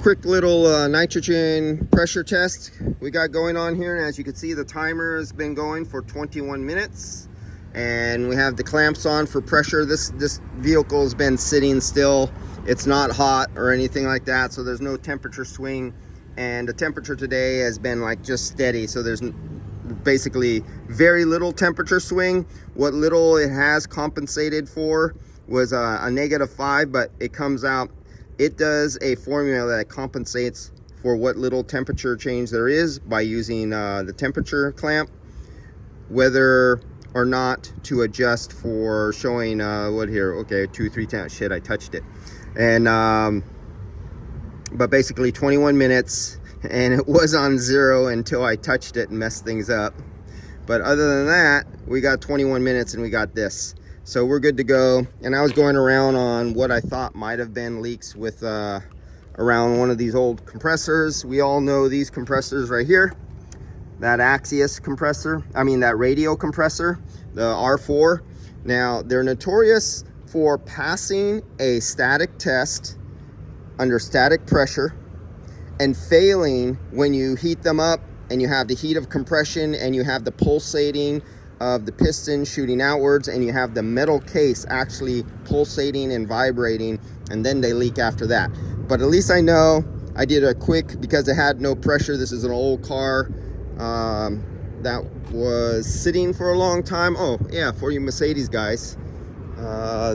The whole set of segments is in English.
quick little nitrogen pressure test we got going on here, and as you can see, the timer has been going for 21 minutes, and we have the clamps on for pressure. This vehicle has been sitting still. It's not hot or anything like that, so there's no temperature swing, and the temperature today has been like just steady, so there's basically very little temperature swing. What little it has compensated for was a -5, but it comes out, it does a formula that compensates for what little temperature change there is by using the temperature clamp, whether or not to adjust for showing what here, okay, 2 3 10, shit, I touched it. And but basically 21 minutes, and it was on 0 until I touched it and messed things up. But other than that, we got 21 minutes and we got this. So we're good to go. And I was going around on what I thought might have been leaks with around one of these old compressors. We all know these compressors right here. That Axius compressor, I mean that radial compressor, the R4. Now, they're notorious for passing a static test under static pressure and failing when you heat them up and you have the heat of compression and you have the pulsating of the piston shooting outwards and you have the metal case actually pulsating and vibrating, and then they leak after that. But at least I know I did a quick, because it had no pressure. This is an old car that was sitting for a long time. Oh yeah, for you Mercedes guys,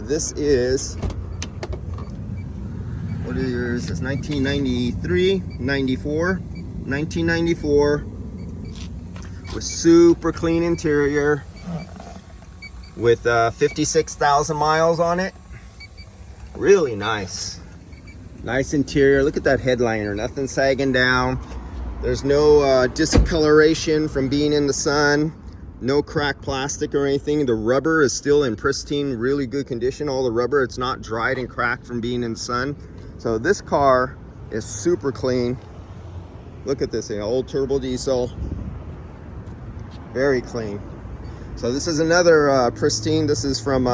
this is, what years? It's 1993, 94, 1994, with super clean interior, with 56,000 miles on it. Really nice interior. Look at that headliner, nothing sagging down. There's no discoloration from being in the sun, no cracked plastic or anything. The rubber is still in pristine, really good condition. All the rubber, it's not dried and cracked from being in the sun. So this car is super clean. Look at this thing, old turbo diesel, very clean. So this is another pristine. This is from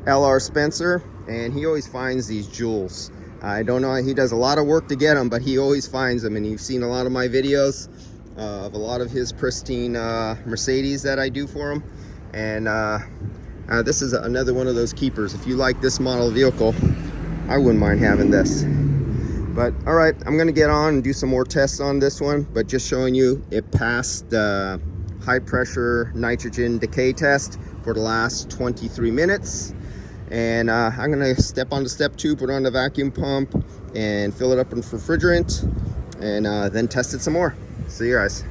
LR Spencer, and he always finds these jewels. I don't know, he does a lot of work to get them, but he always finds them, and you've seen a lot of my videos of a lot of his pristine Mercedes that I do for him. And this is another one of those keepers. If you like this model vehicle, I wouldn't mind having this. But all right, I'm gonna get on and do some more tests on this one, but just showing you it passed the high pressure nitrogen decay test for the last 23 minutes. And I'm gonna step on to step 2, put on the vacuum pump and fill it up with refrigerant, and then test it some more. See you guys.